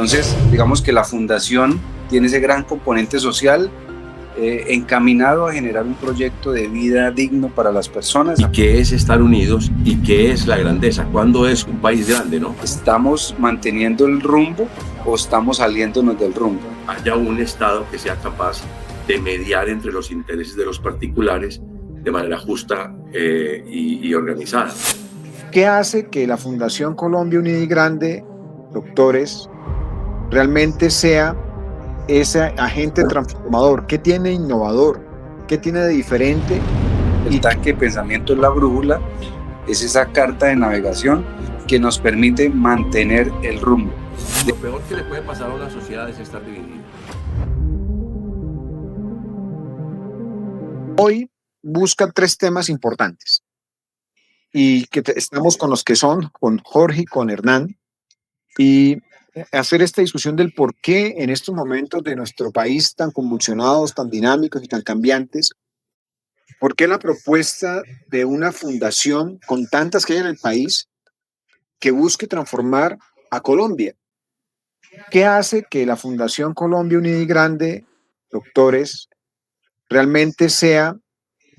Entonces, digamos que la fundación tiene ese gran componente social encaminado a generar un proyecto de vida digno para las personas. ¿Y qué es estar unidos? ¿Y qué es la grandeza? ¿Cuándo es un país grande, no? ¿Estamos manteniendo el rumbo o estamos saliéndonos del rumbo? Haya un Estado que sea capaz de mediar entre los intereses de los particulares de manera justa y organizada. ¿Qué hace que la Fundación Colombia Unida y Grande, doctores, realmente sea ese agente transformador? ¿Qué tiene innovador? ¿Qué tiene de diferente? El tanque de pensamiento es la brújula, es esa carta de navegación que nos permite mantener el rumbo. Lo peor que le puede pasar a una sociedad es estar dividida. Hoy busca tres temas importantes y que estamos con los que son, con Jorge y con Hernán, y hacer esta discusión del por qué en estos momentos de nuestro país tan convulsionados, tan dinámicos y tan cambiantes, por qué la propuesta de una fundación con tantas que hay en el país que busque transformar a Colombia. ¿Qué hace que la Fundación Colombia Unida y Grande, doctores, realmente sea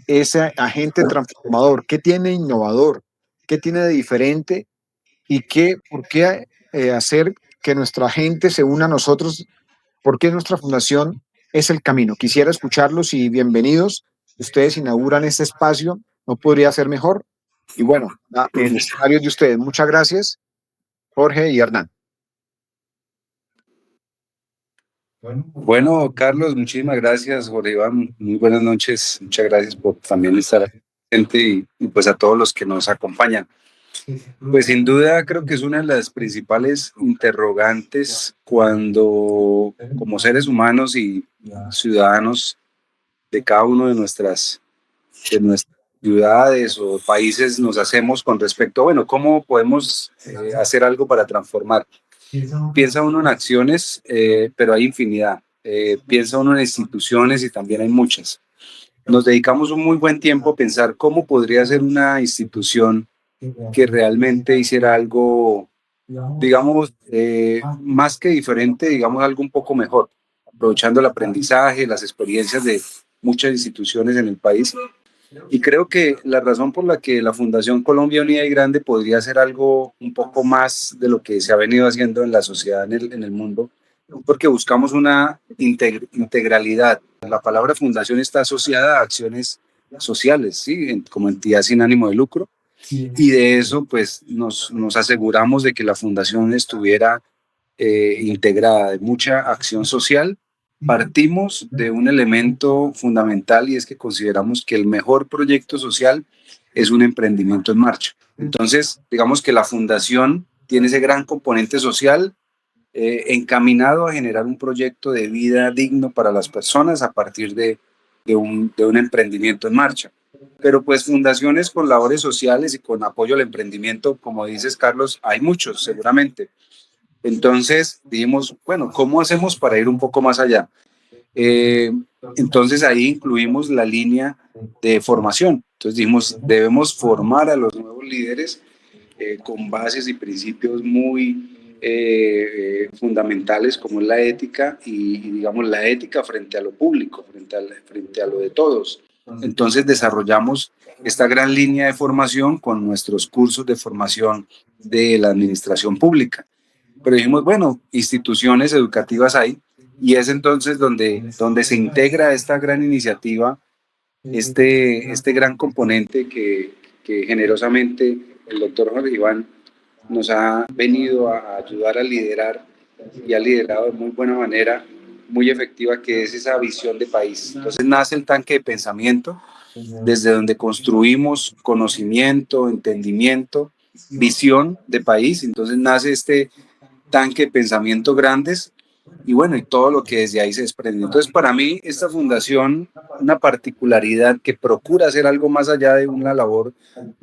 ese agente transformador? ¿Qué tiene innovador? ¿Qué tiene de diferente? ¿Y por qué hacer que nuestra gente se una a nosotros? ¿Por qué nuestra fundación es el camino? Quisiera escucharlos y bienvenidos. Ustedes inauguran este espacio, no podría ser mejor. Y bueno, el escenario es de ustedes. Muchas gracias, Jorge y Hernán. Bueno, Carlos, muchísimas gracias. Jorge Iván, muy buenas noches. Muchas gracias por también estar presente y pues a todos los que nos acompañan. Pues sin duda creo que es una de las principales interrogantes cuando como seres humanos y ciudadanos de cada uno de nuestras ciudades o países nos hacemos con respecto a, bueno, ¿cómo podemos hacer algo para transformar? Piensa uno en acciones, pero hay infinidad. Piensa uno en instituciones y también hay muchas. Nos dedicamos un muy buen tiempo a pensar cómo podría ser una institución que realmente hiciera algo, digamos, más que diferente, digamos, algo un poco mejor, aprovechando el aprendizaje, las experiencias de muchas instituciones en el país. Y creo que la razón por la que la Fundación Colombia Unida y Grande podría hacer algo un poco más de lo que se ha venido haciendo en la sociedad, en el mundo, porque buscamos una integralidad. La palabra fundación está asociada a acciones sociales, ¿sí? Como entidad sin ánimo de lucro. Y de eso, pues, nos aseguramos de que la fundación estuviera integrada de mucha acción social. Partimos de un elemento fundamental y es que consideramos que el mejor proyecto social es un emprendimiento en marcha. Entonces, digamos que la fundación tiene ese gran componente social encaminado a generar un proyecto de vida digno para las personas a partir de un emprendimiento en marcha. Pero pues fundaciones con labores sociales y con apoyo al emprendimiento, como dices, Carlos, hay muchos seguramente. Entonces dijimos, bueno, ¿cómo hacemos para ir un poco más allá? Eh, entonces ahí incluimos la línea de formación. Entonces dijimos, debemos formar a los nuevos líderes con bases y principios muy fundamentales como es la ética y digamos la ética frente a lo público, frente a lo de todos. Entonces desarrollamos esta gran línea de formación con nuestros cursos de formación de la administración pública. Pero dijimos, bueno, instituciones educativas hay, y es entonces donde se integra esta gran iniciativa, este gran componente que generosamente el doctor Jorge Iván nos ha venido a ayudar a liderar y ha liderado de muy buena manera, muy efectiva, que es esa visión de país. Entonces nace el tanque de pensamiento, desde donde construimos conocimiento, entendimiento, visión de país. Entonces nace este tanque de pensamiento grandes y bueno, y todo lo que desde ahí se desprende. Entonces, para mí, esta fundación, una particularidad que procura hacer algo más allá de una labor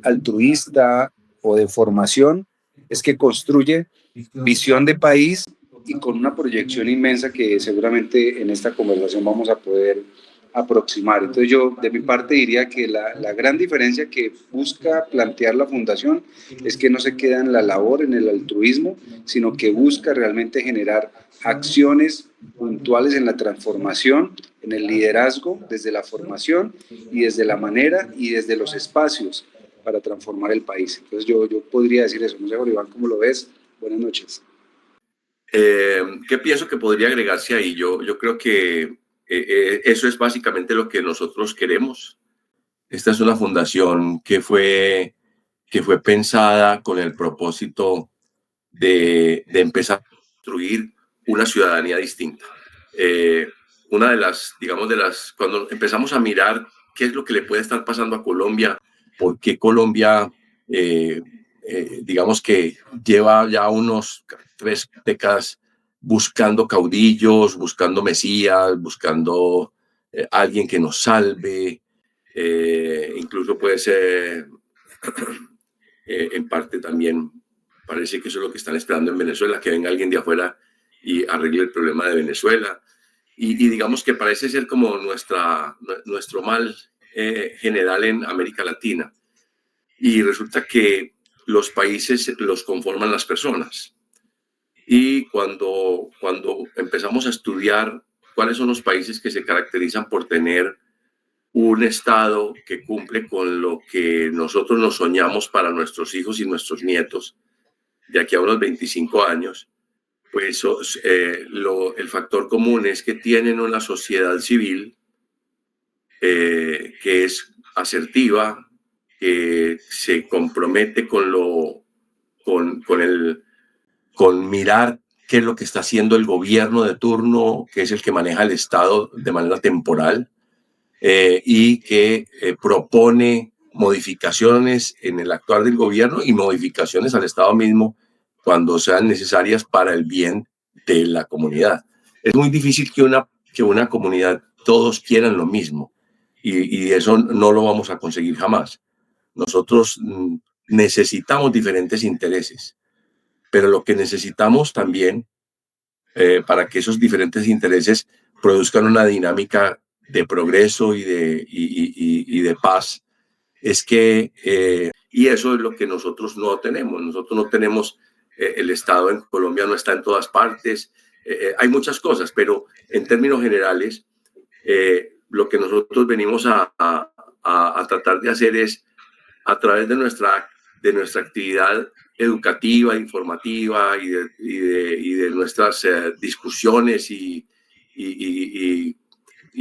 altruista o de formación, es que construye visión de país y con una proyección inmensa que seguramente en esta conversación vamos a poder aproximar. Entonces yo de mi parte diría que la gran diferencia que busca plantear la fundación es que no se queda en la labor, en el altruismo, sino que busca realmente generar acciones puntuales en la transformación, en el liderazgo, desde la formación y desde la manera y desde los espacios para transformar el país. Entonces yo podría decir eso. No sé, Jorge Iván, ¿cómo lo ves? Buenas noches. ¿Qué pienso que podría agregarse ahí? Yo creo que eso es básicamente lo que nosotros queremos. Esta es una fundación que fue pensada con el propósito de empezar a construir una ciudadanía distinta. Una de las, digamos, cuando empezamos a mirar qué es lo que le puede estar pasando a Colombia, por qué Colombia, digamos que lleva ya unos 3 décadas buscando caudillos, buscando mesías, buscando alguien que nos salve, incluso puede ser en parte también parece que eso es lo que están esperando en Venezuela, que venga alguien de afuera y arregle el problema de Venezuela. Y digamos que parece ser como nuestro mal general en América Latina. Y resulta que los países los conforman las personas. Y cuando empezamos a estudiar cuáles son los países que se caracterizan por tener un Estado que cumple con lo que nosotros nos soñamos para nuestros hijos y nuestros nietos de aquí a unos 25 años, pues el factor común es que tienen una sociedad civil que es asertiva, que se compromete con mirar qué es lo que está haciendo el gobierno de turno, que es el que maneja el Estado de manera temporal, y que propone modificaciones en el actuar del gobierno y modificaciones al Estado mismo cuando sean necesarias para el bien de la comunidad. Es muy difícil que una comunidad todos quieran lo mismo y eso no lo vamos a conseguir jamás. Nosotros necesitamos diferentes intereses, pero lo que necesitamos también para que esos diferentes intereses produzcan una dinámica de progreso y de paz, es que, y eso es lo que nosotros no tenemos. Nosotros no tenemos, el Estado en Colombia no está en todas partes, hay muchas cosas, pero en términos generales, lo que nosotros venimos a tratar de hacer es, a través de nuestra actividad educativa, informativa y de nuestras discusiones y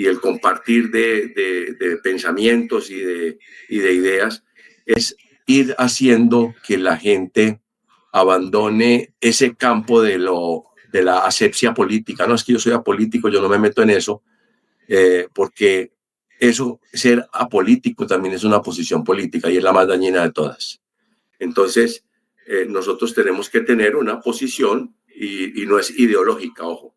el compartir de pensamientos y de ideas, es ir haciendo que la gente abandone ese campo de la asepsia política. No es que yo soy apolítico, yo no me meto en eso, porque eso, ser apolítico también es una posición política y es la más dañina de todas. Entonces, nosotros tenemos que tener una posición y no es ideológica, ojo.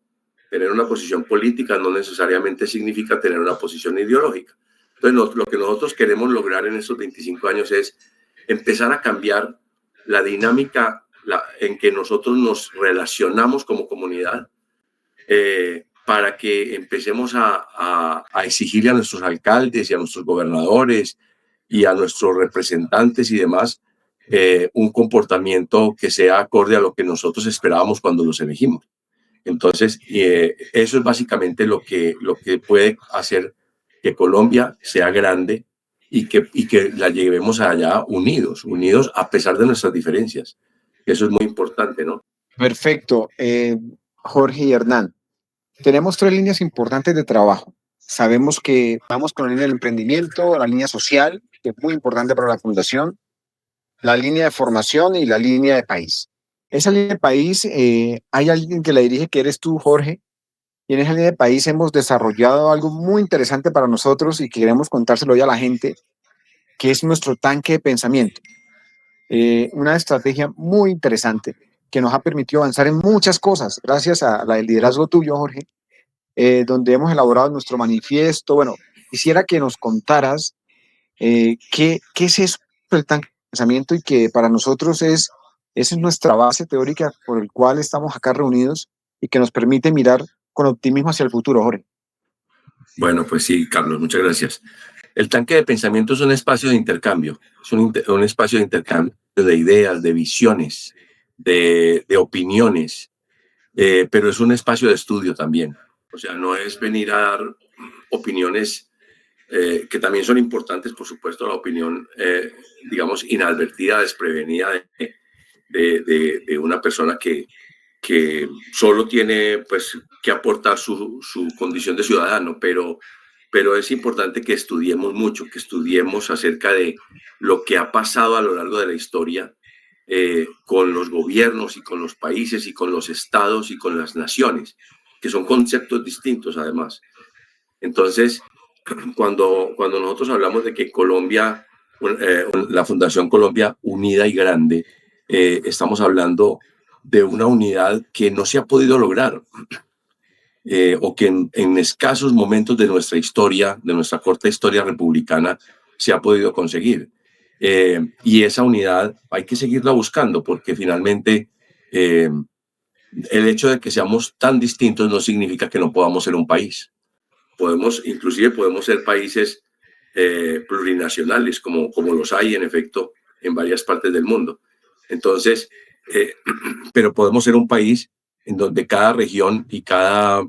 Tener una posición política no necesariamente significa tener una posición ideológica. Entonces, lo que nosotros queremos lograr en estos 25 años es empezar a cambiar la dinámica en que nosotros nos relacionamos como comunidad, para que empecemos a exigirle a nuestros alcaldes y a nuestros gobernadores y a nuestros representantes y demás un comportamiento que sea acorde a lo que nosotros esperábamos cuando los elegimos. Entonces, eso es básicamente lo que puede hacer que Colombia sea grande y que la llevemos allá unidos a pesar de nuestras diferencias. Eso es muy importante, ¿no? Perfecto. Jorge y Hernán, tenemos 3 líneas importantes de trabajo. Sabemos que vamos con la línea del emprendimiento, la línea social, que es muy importante para la fundación, la línea de formación y la línea de país. Esa línea de país, hay alguien que la dirige, que eres tú, Jorge, y en esa línea de país hemos desarrollado algo muy interesante para nosotros y queremos contárselo hoy a la gente, que es nuestro tanque de pensamiento. Una estrategia muy interesante que nos ha permitido avanzar en muchas cosas, gracias al liderazgo tuyo, Jorge, donde hemos elaborado nuestro manifiesto. Bueno, quisiera que nos contaras qué es eso, el tanque de pensamiento, y que para nosotros esa es nuestra base teórica por el cual estamos acá reunidos y que nos permite mirar con optimismo hacia el futuro, Jorge. Bueno, pues sí, Carlos, muchas gracias. El tanque de pensamiento es un espacio de intercambio, es un espacio de intercambio de ideas, de visiones, de opiniones, pero es un espacio de estudio también. O sea, no es venir a dar opiniones que también son importantes, por supuesto, la opinión, digamos, inadvertida, desprevenida de una persona que solo tiene pues, que aportar su condición de ciudadano, pero es importante que estudiemos mucho, que estudiemos acerca de lo que ha pasado a lo largo de la historia con los gobiernos y con los países y con los estados y con las naciones, que son conceptos distintos además. Entonces, cuando nosotros hablamos de que Colombia, la Fundación Colombia Unida y Grande, estamos hablando de una unidad que no se ha podido lograr o que en escasos momentos de nuestra historia, de nuestra corta historia republicana, se ha podido conseguir. Y esa unidad hay que seguirla buscando porque finalmente el hecho de que seamos tan distintos no significa que no podamos ser un país. Inclusive podemos ser países plurinacionales, como los hay en efecto en varias partes del mundo. Entonces, pero podemos ser un país en donde cada región y cada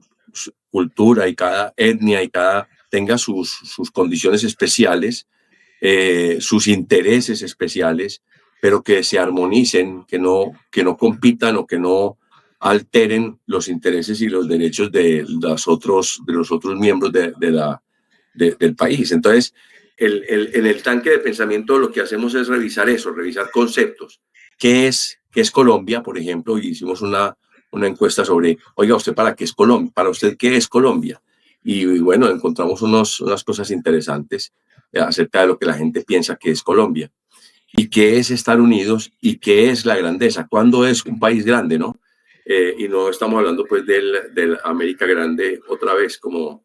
cultura y cada etnia y cada tenga sus condiciones especiales, sus intereses especiales, pero que se armonicen, que no compitan o que no alteren los intereses y los derechos de los otros miembros del país. Entonces, en el tanque de pensamiento lo que hacemos es revisar eso, revisar conceptos. ¿Qué es Colombia, por ejemplo? Y hicimos una encuesta sobre, oiga, ¿usted para qué es Colombia? ¿Para usted qué es Colombia? Y bueno, encontramos unas cosas interesantes acerca de lo que la gente piensa que es Colombia y qué es estar unidos y qué es la grandeza. ¿Cuándo es un país grande, no? Y no estamos hablando pues del América Grande otra vez, como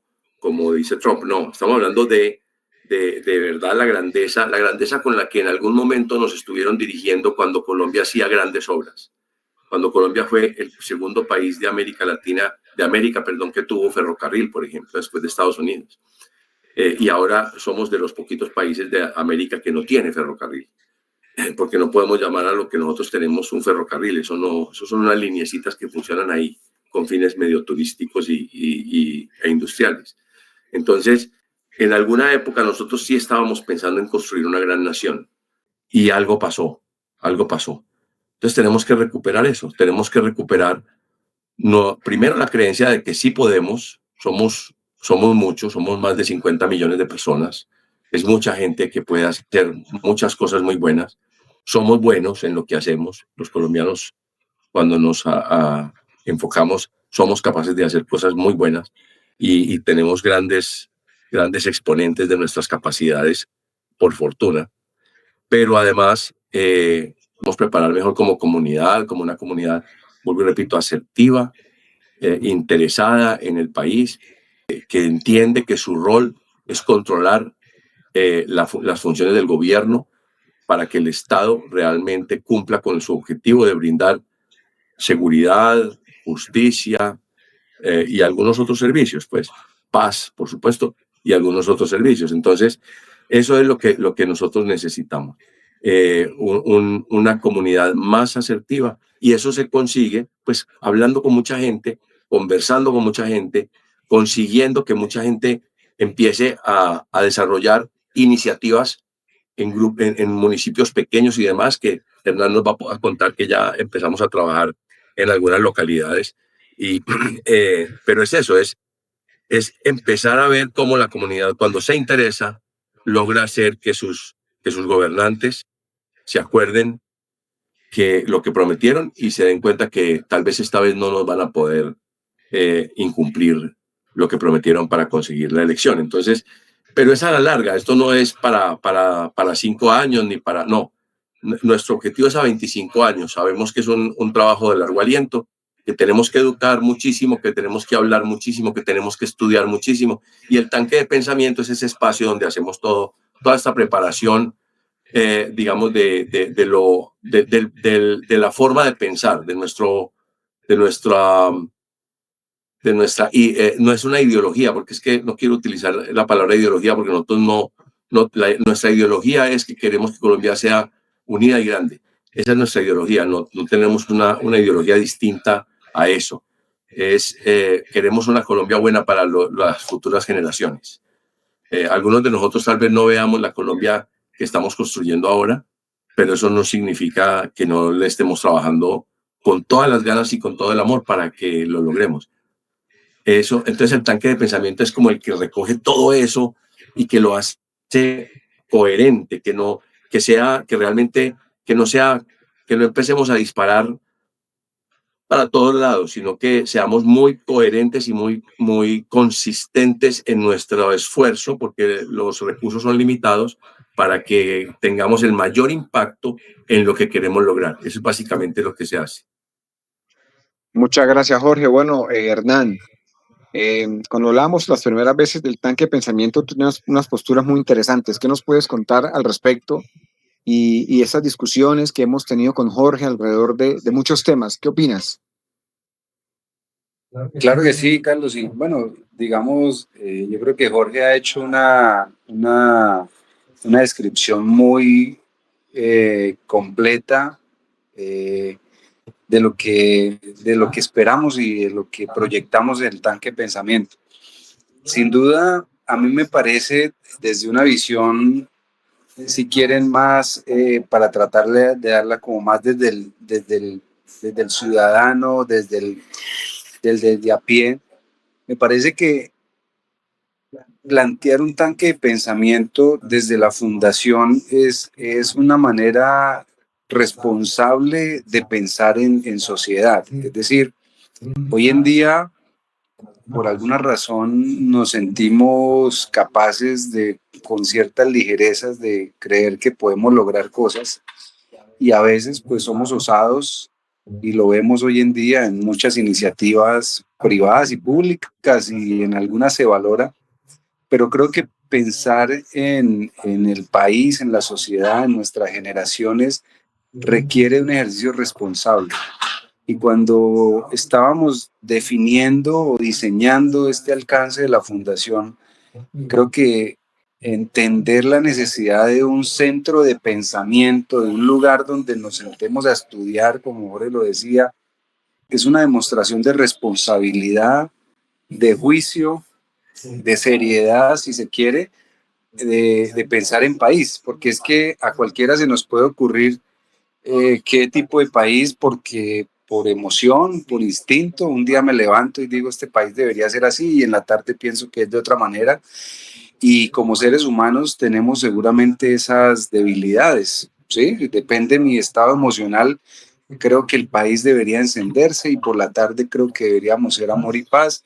dice Trump, no, estamos hablando de verdad la grandeza con la que en algún momento nos estuvieron dirigiendo cuando Colombia hacía grandes obras, cuando Colombia fue el segundo país de América Latina, perdón, que tuvo ferrocarril, por ejemplo, después de Estados Unidos. Y ahora somos de los poquitos países de América que no tiene ferrocarril, porque no podemos llamar a lo que nosotros tenemos un ferrocarril, eso son unas lineecitas que funcionan ahí con fines medio turísticos e industriales. Entonces, en alguna época nosotros sí estábamos pensando en construir una gran nación y algo pasó. Entonces tenemos que recuperar eso, tenemos que recuperar primero la creencia de que sí podemos, somos muchos, somos más de 50 millones de personas, es mucha gente que puede hacer muchas cosas muy buenas, somos buenos en lo que hacemos, los colombianos cuando nos enfocamos somos capaces de hacer cosas muy buenas y tenemos grandes exponentes de nuestras capacidades, por fortuna, pero además nos preparar mejor como comunidad, como una comunidad, vuelvo y repito, asertiva, interesada en el país, que entiende que su rol es controlar las funciones del gobierno para que el Estado realmente cumpla con su objetivo de brindar seguridad, justicia y algunos otros servicios, pues paz, por supuesto, y algunos otros servicios. Entonces, eso es lo que nosotros necesitamos, una comunidad más asertiva, y eso se consigue pues hablando con mucha gente, conversando con mucha gente, consiguiendo que mucha gente empiece a desarrollar iniciativas en municipios pequeños y demás, que Hernán nos va a contar que ya empezamos a trabajar en algunas localidades. Pero es eso, es empezar a ver cómo la comunidad, cuando se interesa, logra hacer que sus gobernantes se acuerden que lo que prometieron y se den cuenta que tal vez esta vez no nos van a poder incumplir lo que prometieron para conseguir la elección. Entonces, pero es a la larga, esto no es para 5 años ni para, no. Nuestro objetivo es a 25 años. Sabemos que es un trabajo de largo aliento, que tenemos que educar muchísimo, que tenemos que hablar muchísimo, que tenemos que estudiar muchísimo. Y el tanque de pensamiento es ese espacio donde hacemos toda esta preparación, digamos, de la forma de pensar, de nuestra no es una ideología, porque es que no quiero utilizar la palabra ideología, porque nosotros nuestra ideología es que queremos que Colombia sea unida y grande. Esa es nuestra ideología, no tenemos una ideología distinta a eso. Queremos una Colombia buena para las futuras generaciones. Algunos de nosotros tal vez no veamos la Colombia que estamos construyendo ahora, pero eso no significa que no le estemos trabajando con todas las ganas y con todo el amor para que lo logremos. Entonces el tanque de pensamiento es como el que recoge todo eso y que lo hace coherente, que realmente, que no empecemos a disparar para todos lados, sino que seamos muy coherentes y muy consistentes en nuestro esfuerzo, porque los recursos son limitados, para que tengamos el mayor impacto en lo que queremos lograr. Eso es básicamente lo que se hace. Muchas gracias, Jorge. Bueno, Hernán, cuando hablamos las primeras veces del tanque de pensamiento, tú tienes unas posturas muy interesantes. ¿Qué nos puedes contar al respecto? Y esas discusiones que hemos tenido con Jorge alrededor de muchos temas. ¿Qué opinas? Claro que sí, Carlos. Y bueno, digamos, yo creo que Jorge ha hecho una descripción muy completa eh, de lo que esperamos y de lo que proyectamos en el tanque de pensamiento. Sin duda, a mí me parece desde una visión, si quieren, más para tratar de darla como más desde el ciudadano, desde a pie. Me parece que plantear un tanque de pensamiento desde la fundación es una manera responsable de pensar en sociedad. Es decir, hoy en día, por alguna razón, nos sentimos capaces de, con ciertas ligerezas, de creer que podemos lograr cosas y a veces pues somos osados y lo vemos hoy en día en muchas iniciativas privadas y públicas y en algunas se valora, pero creo que pensar en el país, en la sociedad, en nuestras generaciones, requiere un ejercicio responsable. Y cuando estábamos definiendo o diseñando este alcance de la fundación, creo que entender la necesidad de un centro de pensamiento, de un lugar donde nos sentemos a estudiar, como Jorge lo decía, es una demostración de responsabilidad, de juicio, de seriedad, si se quiere, de pensar en país, porque es que a cualquiera se nos puede ocurrir qué tipo de país, porque por emoción, por instinto, un día me levanto y digo, este país debería ser así, y en la tarde pienso que es de otra manera, y como seres humanos tenemos seguramente esas debilidades, ¿sí? Depende de mi estado emocional, creo que el país debería encenderse, y por la tarde creo que deberíamos ser amor y paz.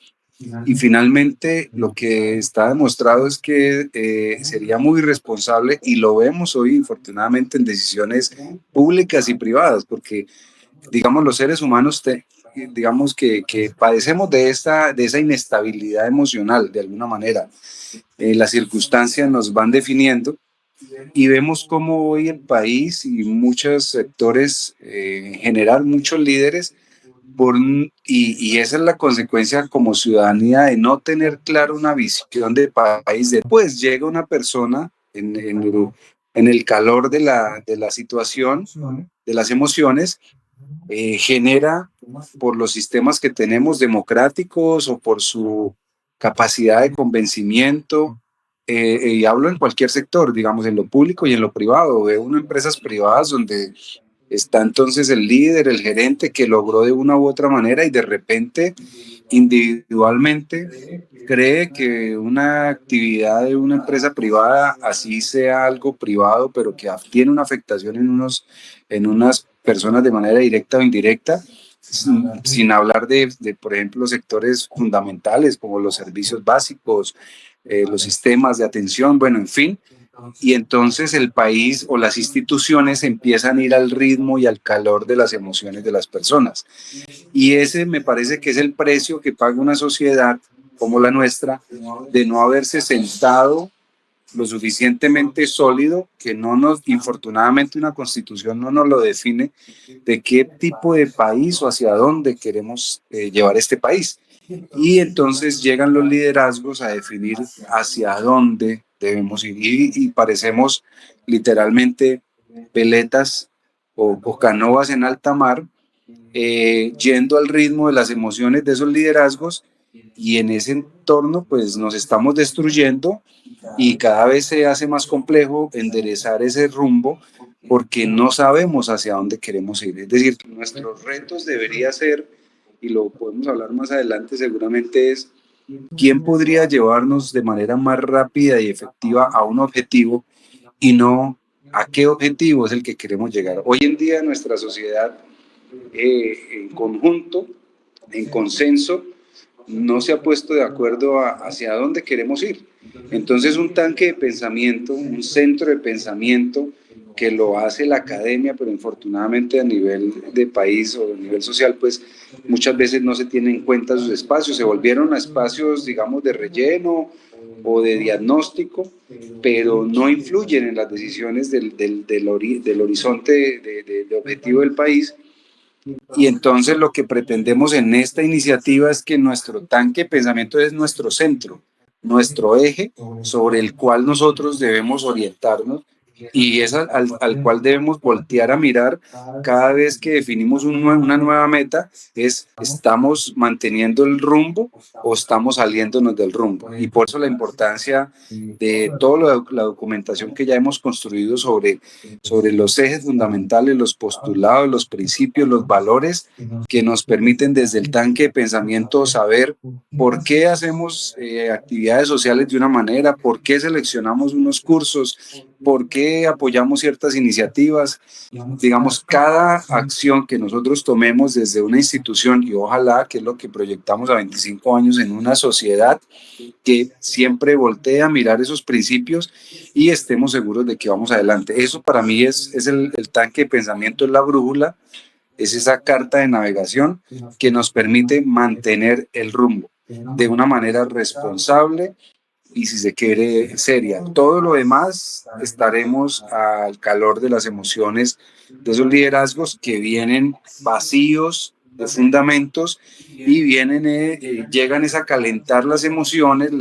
Y finalmente, lo que está demostrado es que sería muy irresponsable, y lo vemos hoy, infortunadamente, en decisiones públicas y privadas, porque, digamos, los seres humanos, digamos que padecemos de esa inestabilidad emocional, de alguna manera. Las circunstancias nos van definiendo, y vemos cómo hoy el país y muchos sectores, en general, muchos líderes, y esa es la consecuencia como ciudadanía de no tener claro una visión de país. Después llega una persona en el calor de la situación, de las emociones, genera, por los sistemas que tenemos democráticos o por su capacidad de convencimiento, y hablo en cualquier sector, digamos en lo público y en lo privado. Veo unas empresas privadas donde está entonces el líder, el gerente que logró de una u otra manera, y de repente individualmente cree que una actividad de una empresa privada, así sea algo privado, pero que tiene una afectación en unas personas de manera directa o indirecta, sin hablar por ejemplo, sectores fundamentales como los servicios básicos, los sistemas de atención, bueno, en fin. Y entonces el país o las instituciones empiezan a ir al ritmo y al calor de las emociones de las personas. Y ese me parece que es el precio que paga una sociedad como la nuestra, de no haberse sentado lo suficientemente sólido, que no nos, infortunadamente, una constitución no nos lo define, de qué tipo de país o hacia dónde queremos llevar este país. Y entonces llegan los liderazgos a definir hacia dónde debemos ir. Y parecemos literalmente veletas o canoas en alta mar, yendo al ritmo de las emociones de esos liderazgos, y en ese entorno pues nos estamos destruyendo y cada vez se hace más complejo enderezar ese rumbo porque no sabemos hacia dónde queremos ir. Es decir, nuestros retos debería ser, y lo podemos hablar más adelante seguramente, es quién podría llevarnos de manera más rápida y efectiva a un objetivo y no a qué objetivo es el que queremos llegar. Hoy en día nuestra sociedad, en conjunto, en consenso, no se ha puesto de acuerdo hacia dónde queremos ir. Entonces un tanque de pensamiento, un centro de pensamiento que lo hace la academia, pero infortunadamente a nivel de país o a nivel social, pues muchas veces no se tienen en cuenta sus espacios, se volvieron a espacios, digamos, de relleno o de diagnóstico, pero no influyen en las decisiones del horizonte de objetivo del país. Y entonces lo que pretendemos en esta iniciativa es que nuestro tanque de pensamiento es nuestro centro, nuestro eje sobre el cual nosotros debemos orientarnos y es al cual debemos voltear a mirar cada vez que definimos una nueva meta, es estamos manteniendo el rumbo o estamos saliéndonos del rumbo. Y por eso la importancia de toda la documentación que ya hemos construido sobre los ejes fundamentales, los postulados, los principios, los valores que nos permiten desde el tanque de pensamiento saber por qué hacemos actividades sociales de una manera, por qué seleccionamos unos cursos, por qué apoyamos ciertas iniciativas. Digamos, cada acción que nosotros tomemos desde una institución, y ojalá que es lo que proyectamos a 25 años en una sociedad que siempre voltea a mirar esos principios y estemos seguros de que vamos adelante. Eso para mí es el tanque de pensamiento, es la brújula, es esa carta de navegación que nos permite mantener el rumbo de una manera responsable y, si se quiere, seria. Todo lo demás estaremos al calor de las emociones de esos liderazgos que vienen vacíos de fundamentos y vienen, llegan a calentar las emociones,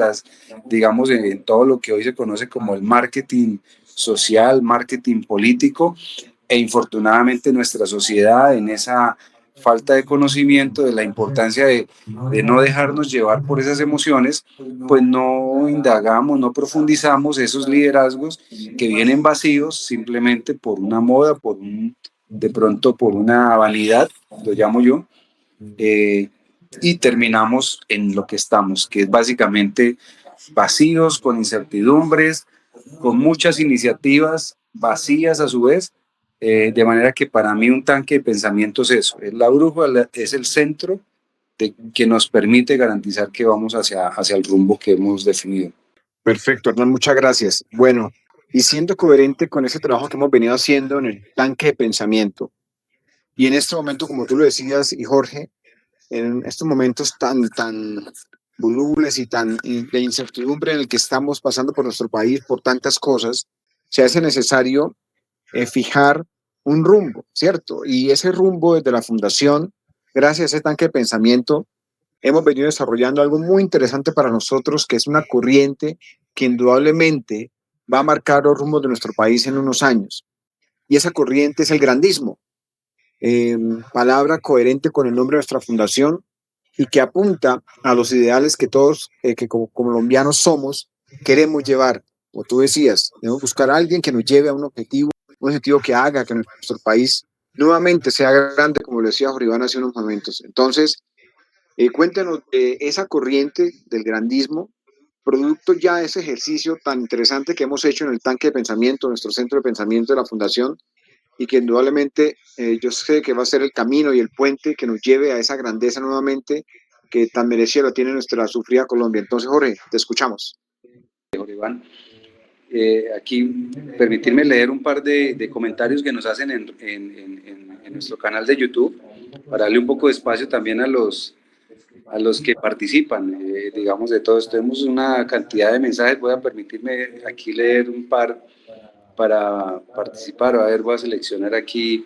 digamos, en todo lo que hoy se conoce como el marketing social, marketing político, e infortunadamente nuestra sociedad en esa falta de conocimiento de la importancia de no dejarnos llevar por esas emociones, pues no indagamos, no profundizamos esos liderazgos que vienen vacíos simplemente por una moda, de pronto por una vanidad, lo llamo yo, y terminamos en lo que estamos, que es básicamente vacíos, con incertidumbres, con muchas iniciativas vacías a su vez, de manera que para mí un tanque de pensamiento es eso, es la brújula, es el centro que nos permite garantizar que vamos hacia el rumbo que hemos definido. Perfecto, Hernán, muchas gracias. Bueno, y siendo coherente con ese trabajo que hemos venido haciendo en el tanque de pensamiento, y en este momento, como tú lo decías, y Jorge, en estos momentos tan volubles y de incertidumbre en el que estamos pasando por nuestro país, por tantas cosas, se hace necesario fijar un rumbo, ¿cierto? Y ese rumbo desde la fundación, gracias a ese tanque de pensamiento, hemos venido desarrollando algo muy interesante para nosotros, que es una corriente que indudablemente va a marcar los rumbos de nuestro país en unos años. Y esa corriente es el grandismo, palabra coherente con el nombre de nuestra fundación y que apunta a los ideales que todos, que como colombianos somos, queremos llevar. Como tú decías, debemos buscar a alguien que nos lleve a un objetivo que haga que nuestro país nuevamente sea grande, como lo decía Jorge Iván hace unos momentos. Entonces, cuéntanos de esa corriente del grandismo, producto ya de ese ejercicio tan interesante que hemos hecho en el tanque de pensamiento, nuestro centro de pensamiento de la Fundación, y que indudablemente yo sé que va a ser el camino y el puente que nos lleve a esa grandeza nuevamente que tan merecida lo tiene nuestra sufrida Colombia. Entonces, Jorge, te escuchamos. Jorge Iván, aquí permitirme leer un par de comentarios que nos hacen en nuestro canal de YouTube, para darle un poco de espacio también a los que participan, digamos, de todo esto. Tenemos una cantidad de mensajes, voy a permitirme aquí leer un par para participar. A ver, voy a seleccionar aquí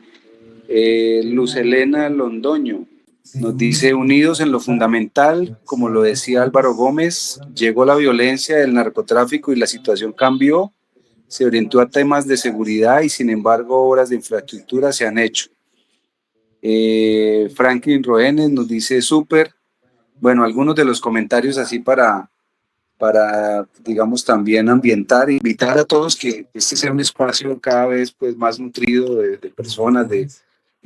Luz Elena Londoño. Nos dice, unidos en lo fundamental, como lo decía Álvaro Gómez, llegó la violencia del narcotráfico y la situación cambió, se orientó a temas de seguridad y sin embargo obras de infraestructura se han hecho. Franklin Roenes nos dice, súper. Bueno, algunos de los comentarios así para, digamos, también ambientar, invitar a todos que este sea un espacio cada vez pues, más nutrido de personas, de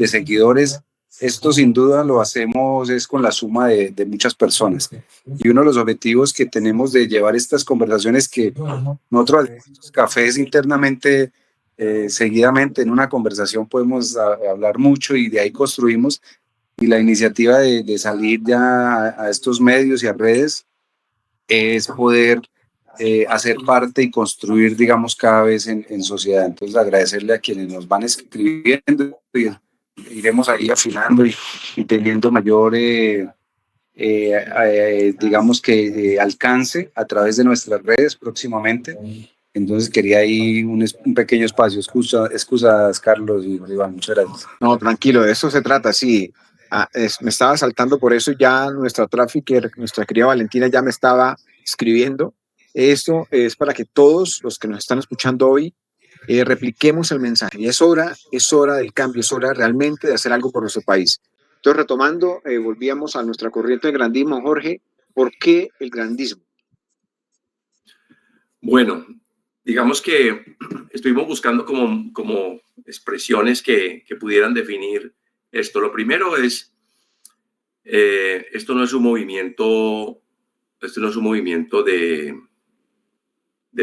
seguidores. Esto sin duda lo hacemos es con la suma de muchas personas. Y uno de los objetivos que tenemos de llevar estas conversaciones que nosotros hacemos estos cafés internamente, seguidamente en una conversación podemos hablar mucho y de ahí construimos. Y la iniciativa de salir ya a estos medios y a redes es poder hacer parte y construir, digamos, cada vez en sociedad. Entonces, agradecerle a quienes nos van escribiendo y iremos ahí afinando y teniendo mayor, digamos que, alcance a través de nuestras redes próximamente. Entonces, quería ahí un pequeño espacio. Excusas, Carlos y Iván, muchas gracias. No, tranquilo, de eso se trata, sí. Me estaba saltando por eso ya nuestra trafficker, nuestra querida Valentina ya me estaba escribiendo. Esto es para que todos los que nos están escuchando hoy repliquemos el mensaje. Y es hora del cambio, es hora realmente de hacer algo por nuestro país. Entonces, retomando, volvíamos a nuestra corriente de grandismo, Jorge. ¿Por qué el grandismo? Bueno, digamos que estuvimos buscando como expresiones que pudieran definir esto. Lo primero es, esto no es un movimiento de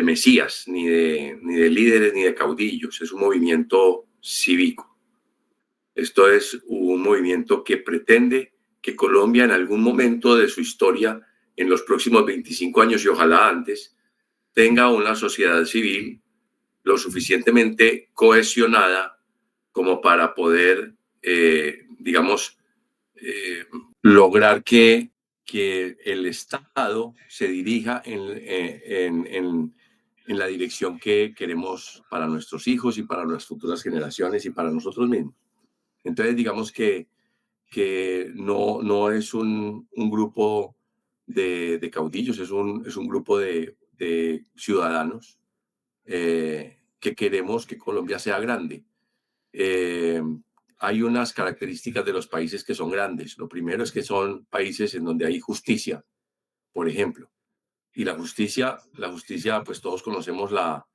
mesías, ni de líderes, ni de caudillos. Es un movimiento cívico. Esto es un movimiento que pretende que Colombia en algún momento de su historia, en los próximos 25 años y ojalá antes, tenga una sociedad civil lo suficientemente cohesionada como para poder, digamos, lograr que el Estado se dirija en la dirección que queremos para nuestros hijos y para las futuras generaciones y para nosotros mismos. Entonces, digamos que no es un grupo de caudillos, es un grupo de ciudadanos que queremos que Colombia sea grande. Hay unas características de los países que son grandes. Lo primero es que son países en donde hay justicia, por ejemplo. Y la justicia, pues todos conocemos la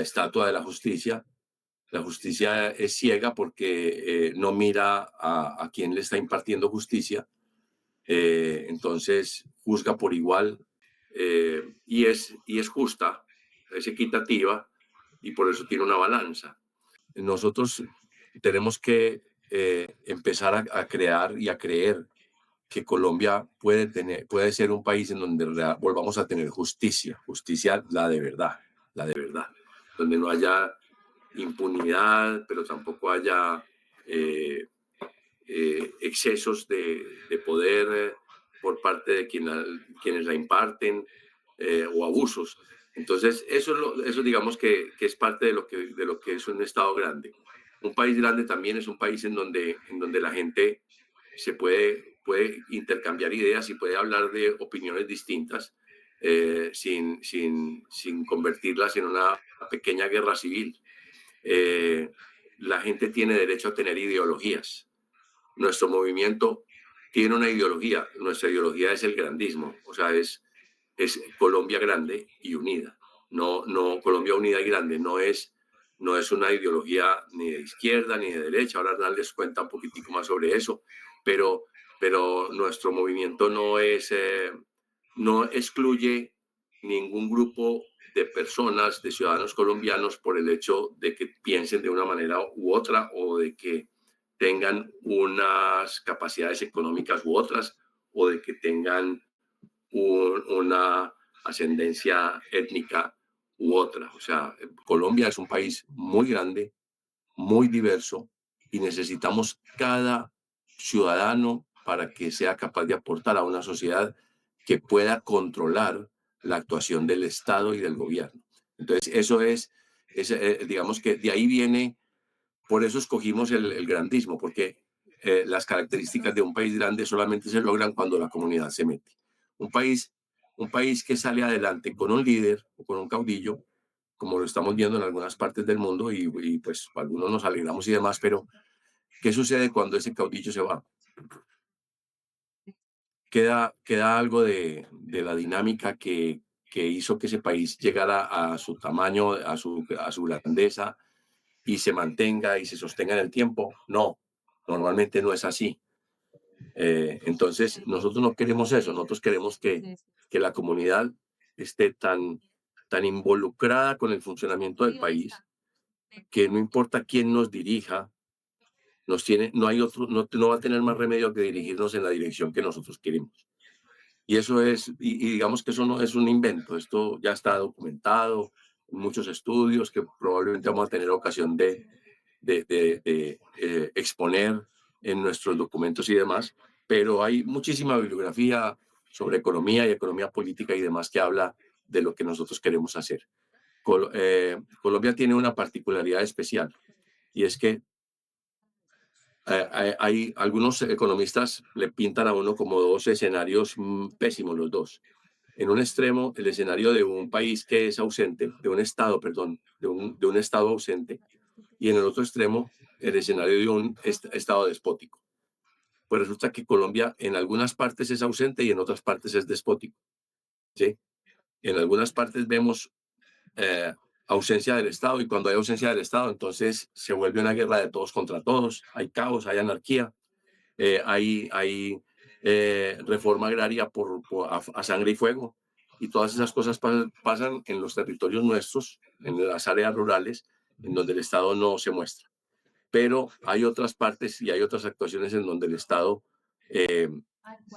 estatua de la justicia. La justicia es ciega porque no mira a quien le está impartiendo justicia. Entonces juzga por igual y es justa, es equitativa y por eso tiene una balanza. Nosotros tenemos que empezar a crear y a creer que Colombia puede ser un país en donde volvamos a tener justicia, la de verdad, donde no haya impunidad, pero tampoco haya excesos de poder por parte de quienes la imparten o abusos. Entonces, eso digamos que es parte de lo que es un Estado grande. Un país grande también es un país en donde la gente se puede intercambiar ideas y puede hablar de opiniones distintas sin convertirlas en una pequeña guerra civil. La gente tiene derecho a tener ideologías. Nuestro movimiento tiene una ideología. Nuestra ideología es el grandismo, o sea, es Colombia grande y unida. No, Colombia unida y grande no es una ideología ni de izquierda ni de derecha. Ahora Hernán les cuenta un poquitico más sobre eso, pero nuestro movimiento no excluye ningún grupo de personas, de ciudadanos colombianos, por el hecho de que piensen de una manera u otra o de que tengan unas capacidades económicas u otras o de que tengan una ascendencia étnica u otra. O sea, Colombia es un país muy grande, muy diverso y necesitamos cada ciudadano para que sea capaz de aportar a una sociedad que pueda controlar la actuación del Estado y del gobierno. Entonces, eso digamos que de ahí viene, por eso escogimos el grandismo, porque las características de un país grande solamente se logran cuando la comunidad se mete. Un país, un país que sale adelante con un líder o con un caudillo, como lo estamos viendo en algunas partes del mundo, y pues algunos nos alegramos y demás, pero ¿qué sucede cuando ese caudillo se va? Queda algo de la dinámica que hizo que ese país llegara a su tamaño, a su grandeza, y se mantenga y se sostenga en el tiempo. No, normalmente no es así. Entonces, nosotros no queremos eso, nosotros queremos que la comunidad esté tan involucrada con el funcionamiento del país, que no importa quién nos dirija, no hay otro, no va a tener más remedio que dirigirnos en la dirección que nosotros queremos. Y eso es, y digamos que eso no es un invento, esto ya está documentado, muchos estudios que probablemente vamos a tener ocasión de exponer en nuestros documentos y demás, pero hay muchísima bibliografía sobre economía y economía política y demás que habla de lo que nosotros queremos hacer. Colombia tiene una particularidad especial, y es que hay algunos economistas le pintan a uno como dos escenarios pésimos los dos. En un extremo, el escenario de un país que es ausente, de un estado, perdón, de un estado ausente, y en el otro extremo, el escenario de un estado despótico. Pues resulta que Colombia en algunas partes es ausente y en otras partes es despótico, ¿sí? En algunas partes vemos ausencia del Estado, y cuando hay ausencia del Estado, entonces se vuelve una guerra de todos contra todos, hay caos, hay anarquía, hay reforma agraria a sangre y fuego, y todas esas cosas pasan en los territorios nuestros, en las áreas rurales, en donde el Estado no se muestra. Pero hay otras partes y hay otras actuaciones en donde el Estado eh,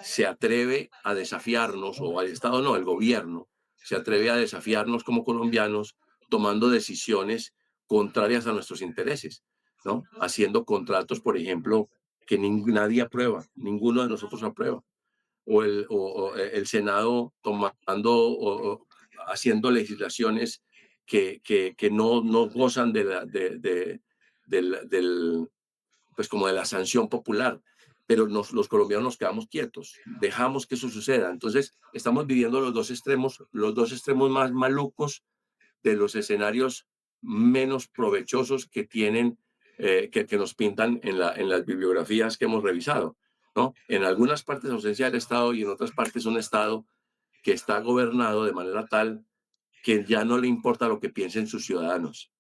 se atreve a desafiarnos, o el Estado no, el gobierno se atreve a desafiarnos como colombianos, tomando decisiones contrarias a nuestros intereses, ¿no? Haciendo contratos, por ejemplo, que nadie aprueba, ninguno de nosotros aprueba, o el Senado haciendo legislaciones que no gozan del, pues como de la sanción popular, pero los colombianos nos quedamos quietos, dejamos que eso suceda. Entonces, estamos viviendo los dos extremos más malucos de los escenarios menos provechosos que tienen, que nos pintan en las bibliografías que hemos revisado, ¿no? En algunas partes ausencia del Estado, y en otras partes un Estado que está gobernado de manera tal que ya no le importa lo que piensen sus ciudadanos,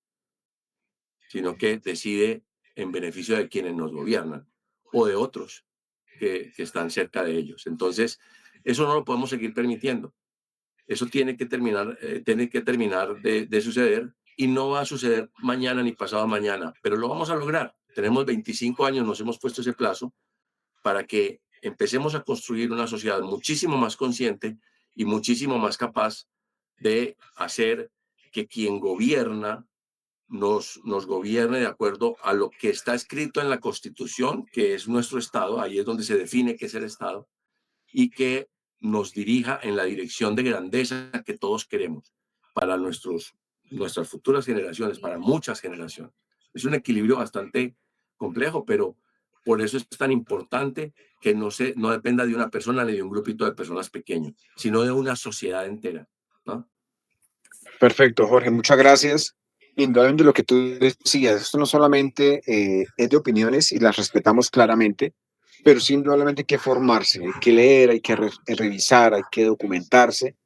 sino que decide en beneficio de quienes nos gobiernan o de otros que están cerca de ellos. Entonces, eso no lo podemos seguir permitiendo. Eso tiene que terminar de suceder, y no va a suceder mañana ni pasado mañana, pero lo vamos a lograr. Tenemos 25 años, nos hemos puesto ese plazo para que empecemos a construir una sociedad muchísimo más consciente y muchísimo más capaz de hacer que quien gobierna nos gobierne de acuerdo a lo que está escrito en la Constitución, que es nuestro Estado, ahí es donde se define qué es el Estado, y que nos dirija en la dirección de grandeza que todos queremos para nuestras futuras generaciones, para muchas generaciones. Es un equilibrio bastante complejo, pero por eso es tan importante que no dependa de una persona ni de un grupito de personas pequeños, sino de una sociedad entera, ¿no? Perfecto, Jorge, muchas gracias. Indudablemente lo que tú decías, esto no solamente es de opiniones y las respetamos claramente, pero sí indudablemente hay que formarse, hay que leer, hay que revisar, hay que documentarse,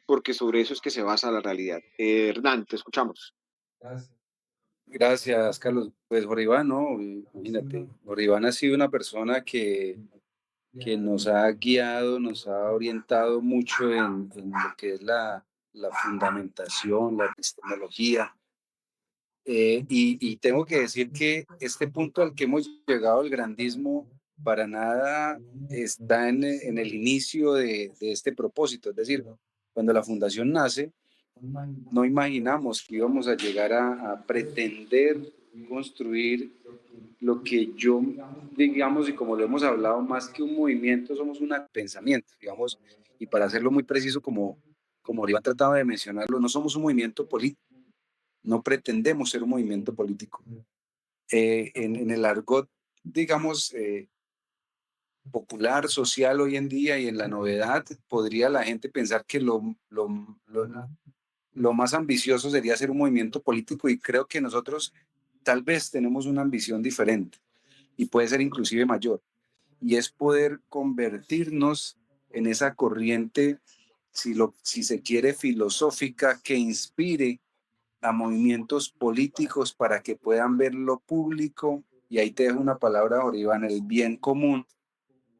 porque sobre eso es que se basa la realidad. Hernán, te escuchamos. Gracias, Carlos. Pues Jorge Iván, no, imagínate, Jorge Iván ha sido una persona que nos ha guiado, nos ha orientado mucho en lo que es la fundamentación, la epistemología. Y tengo que decir que este punto al que hemos llegado, el grandismo, para nada está en el inicio de este propósito. Es decir, cuando la fundación nace, no imaginamos que íbamos a llegar a pretender construir lo que yo, digamos, y como lo hemos hablado, más que un movimiento, somos un pensamiento, digamos, y para hacerlo muy preciso, como Iván trataba de mencionarlo, no somos un movimiento político, no pretendemos ser un movimiento político. En el argot digamos, popular, social hoy en día y en la novedad, podría la gente pensar que lo más ambicioso sería hacer un movimiento político, y creo que nosotros tal vez tenemos una ambición diferente y puede ser inclusive mayor, y es poder convertirnos en esa corriente, si se quiere, filosófica, que inspire a movimientos políticos para que puedan ver lo público, y ahí te dejo una palabra, Iván, el bien común,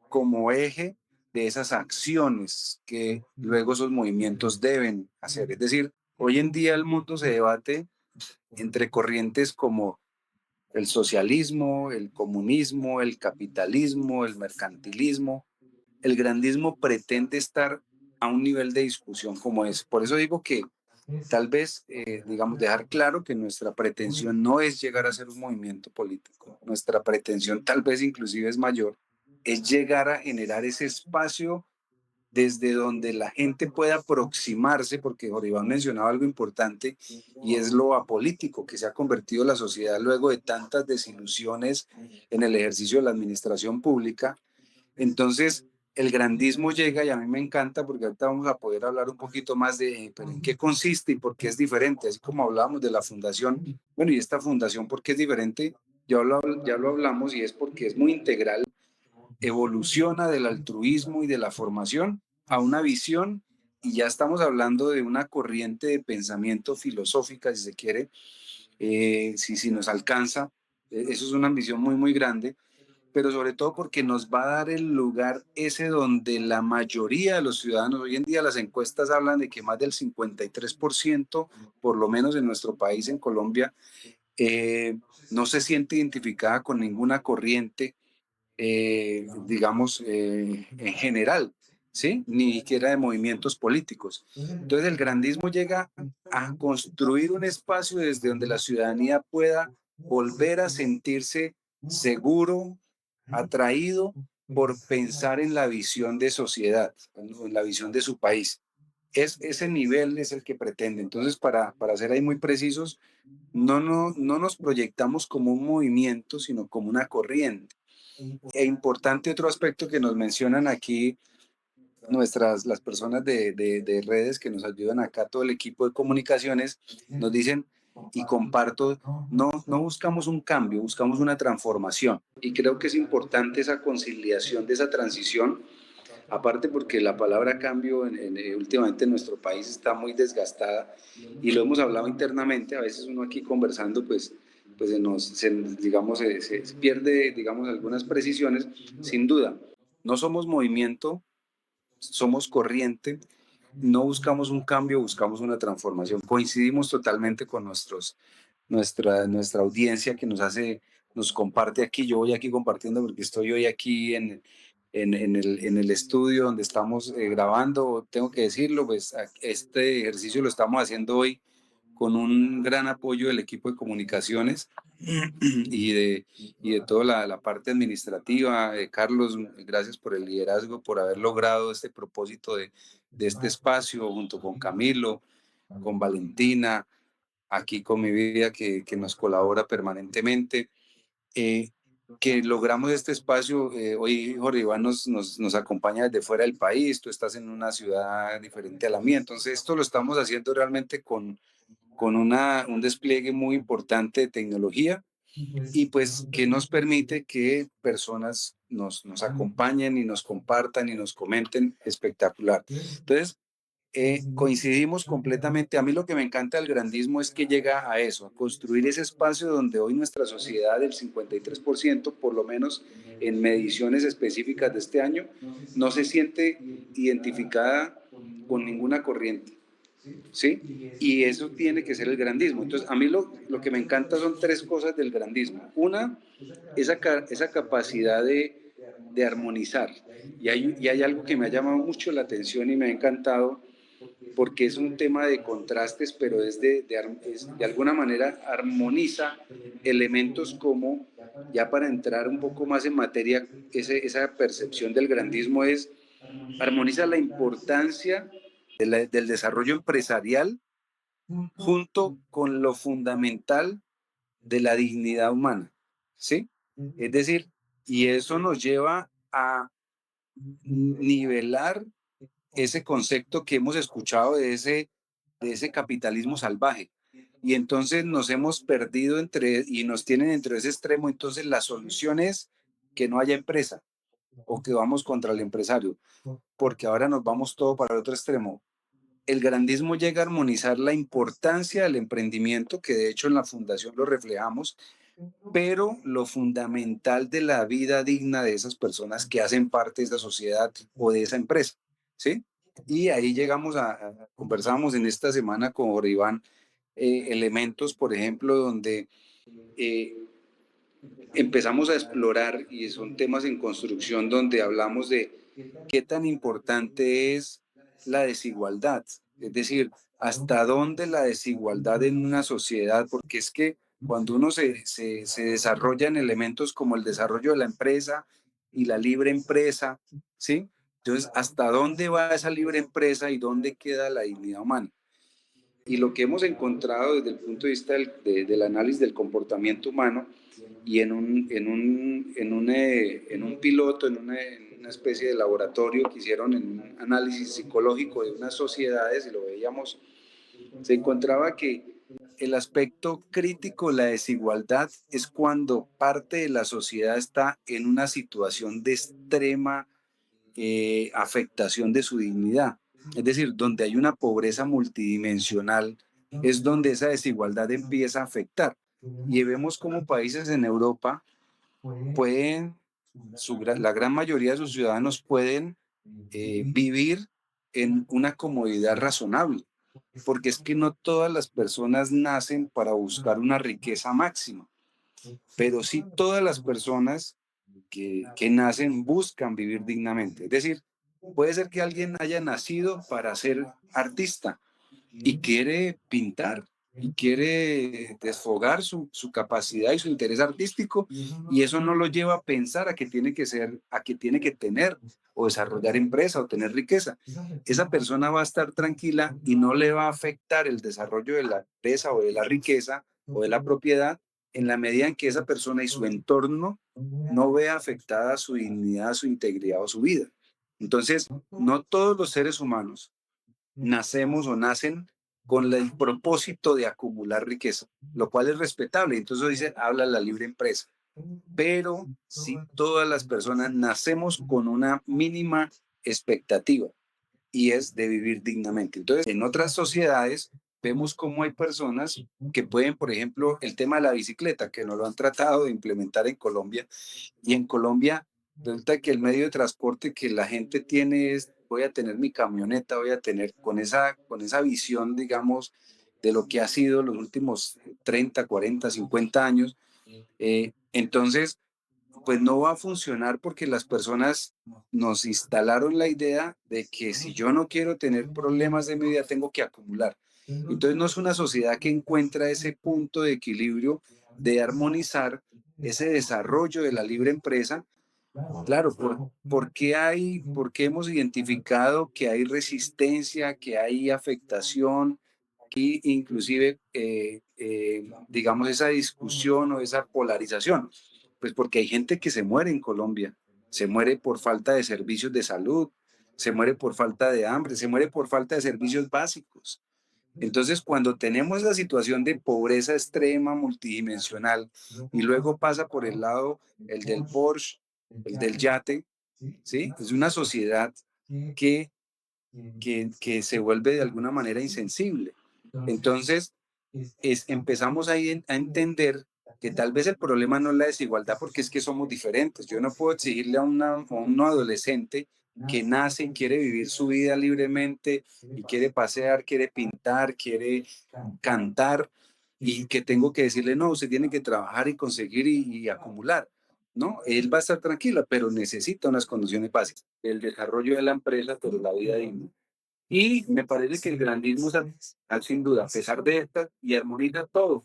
como eje de esas acciones que luego esos movimientos deben hacer. Es decir, hoy en día el mundo se debate entre corrientes como el socialismo, el comunismo, el capitalismo, el mercantilismo. El grandismo pretende estar a un nivel de discusión como ese. Por eso digo que tal vez, digamos, dejar claro que nuestra pretensión no es llegar a ser un movimiento político. Nuestra pretensión tal vez inclusive es mayor, es llegar a generar ese espacio desde donde la gente pueda aproximarse, porque Jorge Iván mencionaba algo importante, y es lo apolítico que se ha convertido la sociedad luego de tantas desilusiones en el ejercicio de la administración pública. Entonces, el grandismo llega, y a mí me encanta porque ahorita vamos a poder hablar un poquito más de, pero en qué consiste y por qué es diferente, así como hablábamos de la fundación. Bueno, y esta fundación, ¿por qué es diferente? Ya lo hablamos, y es porque es muy integral, evoluciona del altruismo y de la formación a una visión, y ya estamos hablando de una corriente de pensamiento filosófica, si se quiere, si nos alcanza. Eso es una ambición muy, muy grande, pero sobre todo porque nos va a dar el lugar ese donde la mayoría de los ciudadanos, hoy en día las encuestas hablan de que más del 53%, por lo menos en nuestro país, en Colombia, no se siente identificada con ninguna corriente, digamos, en general, ¿sí? Ni siquiera de movimientos políticos. Entonces el grandismo llega a construir un espacio desde donde la ciudadanía pueda volver a sentirse seguro, atraído por pensar en la visión de sociedad, en la visión de su país. Ese nivel es el que pretende. Entonces, para ser ahí muy precisos, no nos proyectamos como un movimiento, sino como una corriente. E importante otro aspecto que nos mencionan aquí las personas de redes que nos ayudan acá, todo el equipo de comunicaciones, nos dicen, y comparto, no buscamos un cambio, buscamos una transformación. Y creo que es importante esa conciliación de esa transición, aparte porque la palabra cambio últimamente en nuestro país está muy desgastada, y lo hemos hablado internamente. A veces uno aquí conversando, pues digamos, se pierde, digamos, algunas precisiones. Sin duda, no somos movimiento, somos corriente, no buscamos un cambio, buscamos una transformación. Coincidimos totalmente con nuestra audiencia que nos comparte aquí. Yo voy aquí compartiendo porque estoy hoy aquí en el estudio donde estamos grabando. Tengo que decirlo, pues este ejercicio lo estamos haciendo hoy con un gran apoyo del equipo de comunicaciones y de toda la parte administrativa. Carlos, gracias por el liderazgo, por haber logrado este propósito de este espacio, junto con Camilo, con Valentina, aquí con mi vida, que nos colabora permanentemente. Eh, que logramos este espacio. Hoy Jorge Iván nos acompaña desde fuera del país, tú estás en una ciudad diferente a la mía, entonces esto lo estamos haciendo realmente con un despliegue muy importante de tecnología, y pues que nos permite que personas nos acompañen y nos compartan y nos comenten. Espectacular. Entonces, coincidimos completamente. A mí lo que me encanta del grandismo es que llega a eso, a construir ese espacio donde hoy nuestra sociedad, el 53%, por lo menos en mediciones específicas de este año, no se siente identificada con ninguna corriente, ¿sí? Y eso tiene que ser el grandismo. Entonces, a mí lo que me encanta son tres cosas del grandismo. Una, esa capacidad de armonizar. Y hay algo que me ha llamado mucho la atención y me ha encantado, porque es un tema de contrastes, pero de alguna manera armoniza elementos como, ya para entrar un poco más en materia, esa percepción del grandismo armoniza la importancia del desarrollo empresarial junto con lo fundamental de la dignidad humana, ¿sí? Es decir, y eso nos lleva a nivelar ese concepto que hemos escuchado de ese capitalismo salvaje. Y entonces nos hemos perdido y nos tienen entre ese extremo. Entonces la solución es que no haya empresa o que vamos contra el empresario, porque ahora nos vamos todo para el otro extremo. El grandismo llega a armonizar la importancia del emprendimiento, que de hecho en la fundación lo reflejamos, pero lo fundamental de la vida digna de esas personas que hacen parte de esa sociedad o de esa empresa, ¿sí? Y ahí llegamos conversamos en esta semana con Jorge Iván, elementos, por ejemplo, donde eh, empezamos a explorar, y son temas en construcción, donde hablamos de qué tan importante es la desigualdad, es decir, hasta dónde la desigualdad en una sociedad, porque es que cuando uno se desarrolla en elementos como el desarrollo de la empresa y la libre empresa, ¿sí? Entonces, ¿hasta dónde va esa libre empresa y dónde queda la dignidad humana? Y lo que hemos encontrado desde el punto de vista del análisis del comportamiento humano y en un piloto, en una especie de laboratorio que hicieron en un análisis psicológico de unas sociedades, y lo veíamos, se encontraba que el aspecto crítico, la desigualdad, es cuando parte de la sociedad está en una situación de extrema afectación de su dignidad. Es decir, donde hay una pobreza multidimensional, es donde esa desigualdad empieza a afectar. Y vemos como países en Europa pueden, la gran mayoría de sus ciudadanos pueden vivir en una comodidad razonable, porque es que no todas las personas nacen para buscar una riqueza máxima, pero sí todas las personas que nacen buscan vivir dignamente. Es decir, puede ser que alguien haya nacido para ser artista y quiere pintar y quiere desfogar su capacidad y su interés artístico, y eso no lo lleva a pensar a que tiene que ser, a que tiene que tener o desarrollar empresa o tener riqueza. Esa persona va a estar tranquila y no le va a afectar el desarrollo de la empresa o de la riqueza o de la propiedad, en la medida en que esa persona y su entorno no vea afectada su dignidad, su integridad o su vida. Entonces, no todos los seres humanos nacemos o nacen con el propósito de acumular riqueza, lo cual es respetable. Entonces dice, habla la libre empresa. Pero si todas las personas nacemos con una mínima expectativa, y es de vivir dignamente. Entonces, en otras sociedades vemos cómo hay personas que pueden, por ejemplo, el tema de la bicicleta, que no lo han tratado de implementar en Colombia, y en Colombia resulta que el medio de transporte que la gente tiene es, voy a tener mi camioneta, voy a tener con esa visión, digamos, de lo que ha sido los últimos 30, 40, 50 años. Entonces, pues no va a funcionar porque las personas nos instalaron la idea de que si yo no quiero tener problemas de mi vida, tengo que acumular. Entonces no es una sociedad que encuentra ese punto de equilibrio de armonizar ese desarrollo de la libre empresa. Claro, por qué hemos identificado que hay resistencia, que hay afectación, que inclusive, digamos, esa discusión o esa polarización? Pues porque hay gente que se muere en Colombia, se muere por falta de servicios de salud, se muere por falta de hambre, se muere por falta de servicios básicos. Entonces, cuando tenemos la situación de pobreza extrema, multidimensional, y luego pasa por el lado el del Porsche, el del yate, ¿sí? Es una sociedad que, que se vuelve de alguna manera insensible. Entonces, empezamos ahí a entender que tal vez el problema no es la desigualdad, porque es que somos diferentes. Yo no puedo exigirle a un adolescente que nace y quiere vivir su vida libremente y quiere pasear, quiere pintar, quiere cantar, y que tengo que decirle, no, usted tiene que trabajar y conseguir y acumular. No, él va a estar tranquilo, pero necesita unas condiciones básicas. El desarrollo de la empresa, pero la vida digna. Y me parece que el grandismo, sin duda, a pesar de esto, y armoniza todo.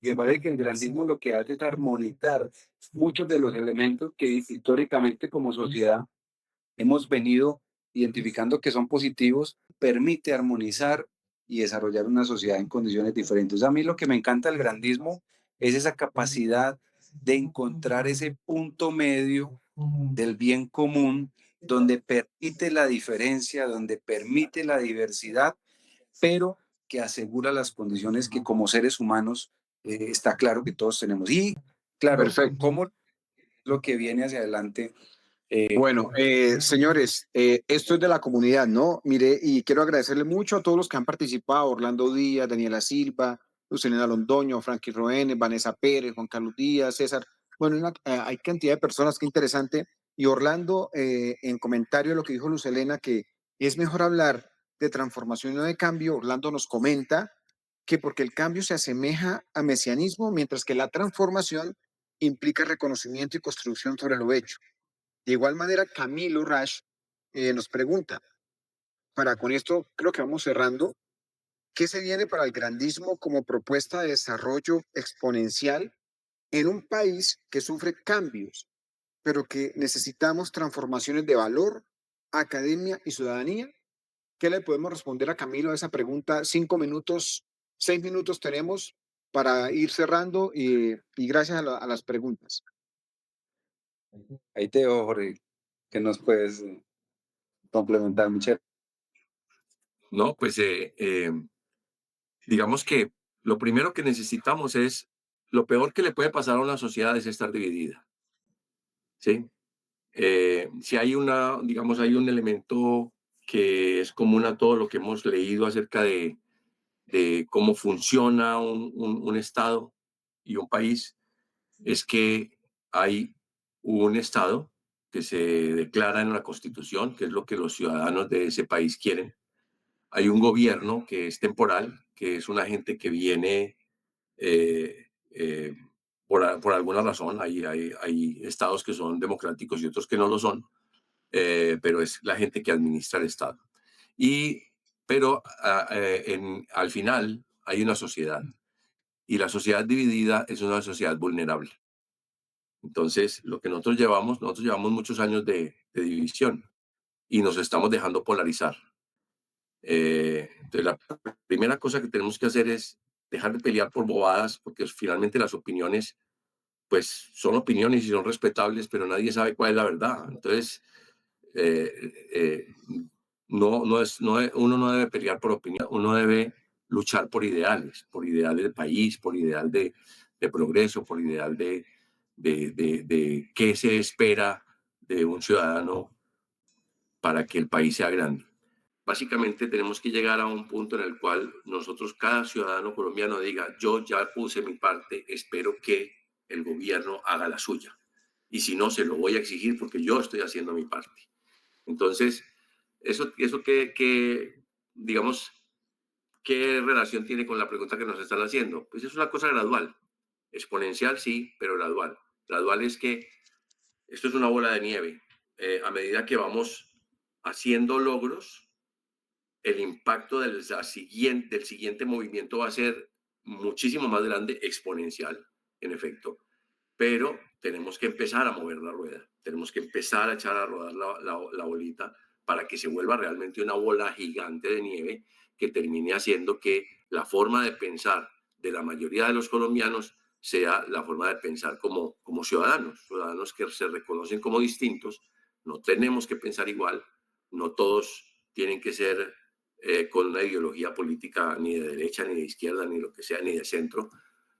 Y me parece que el grandismo lo que hace es armonizar muchos de los elementos que históricamente como sociedad hemos venido identificando que son positivos, permite armonizar y desarrollar una sociedad en condiciones diferentes. A mí lo que me encanta del grandismo es esa capacidad de encontrar ese punto medio del bien común donde permite la diferencia, donde permite la diversidad, pero que asegura las condiciones que como seres humanos está claro que todos tenemos. Y claro, Perfecto. cómo lo que viene hacia adelante. Bueno, señores, esto es de la comunidad, ¿no? Mire, y quiero agradecerle mucho a todos los que han participado: Orlando Díaz, Daniela Silva, Lucelena Londoño, Frankie Roene, Vanessa Pérez, Juan Carlos Díaz, César. Bueno, hay cantidad de personas, qué interesante. Y Orlando, en comentario a lo que dijo Lucelena, que es mejor hablar de transformación y no de cambio, Orlando nos comenta que porque el cambio se asemeja a mesianismo, mientras que la transformación implica reconocimiento y construcción sobre lo hecho. De igual manera, Camilo Rash nos pregunta, para con esto creo que vamos cerrando, ¿qué se viene para el grandismo como propuesta de desarrollo exponencial en un país que sufre cambios, pero que necesitamos transformaciones de valor, academia y ciudadanía? ¿Qué le podemos responder a Camilo a esa pregunta? 5 minutos, 6 minutos tenemos para ir cerrando y gracias a las preguntas. Ahí te dejo, Jorge, que nos puedes complementar, Michelle. No, pues digamos que lo primero que necesitamos es, lo peor que le puede pasar a una sociedad es estar dividida, ¿sí? Si hay digamos, hay un elemento que es común a todo lo que hemos leído acerca de cómo funciona un Estado y un país, es que hay un Estado que se declara en la Constitución, que es lo que los ciudadanos de ese país quieren. Hay un gobierno que es temporal, que es una gente que viene eh, eh, por alguna razón. Hay estados que son democráticos y otros que no lo son, pero es la gente que administra el Estado. Pero al final hay una sociedad, y la sociedad dividida es una sociedad vulnerable. Entonces, lo que nosotros llevamos muchos años de división y nos estamos dejando polarizar. Entonces, la primera cosa que tenemos que hacer es dejar de pelear por bobadas, porque finalmente las opiniones, pues son opiniones y son respetables, pero nadie sabe cuál es la verdad. Entonces, uno no debe pelear por opinión, uno debe luchar por ideal del país, por ideal de progreso, por ideal de qué se espera de un ciudadano para que el país sea grande. Básicamente tenemos que llegar a un punto en el cual nosotros, cada ciudadano colombiano, diga: yo ya puse mi parte, espero que el gobierno haga la suya. Y si no, se lo voy a exigir porque yo estoy haciendo mi parte. Entonces, eso digamos, ¿qué relación tiene con la pregunta que nos están haciendo? Pues es una cosa gradual. Exponencial, sí, pero gradual. Gradual es que esto es una bola de nieve. A medida que vamos haciendo logros, el impacto del siguiente movimiento va a ser muchísimo más grande, exponencial, en efecto. Pero tenemos que empezar a mover la rueda, tenemos que empezar a echar a rodar la bolita para que se vuelva realmente una bola gigante de nieve que termine haciendo que la forma de pensar de la mayoría de los colombianos sea la forma de pensar como ciudadanos que se reconocen como distintos. No tenemos que pensar igual, no todos tienen que ser con una ideología política ni de derecha, ni de izquierda, ni lo que sea, ni de centro,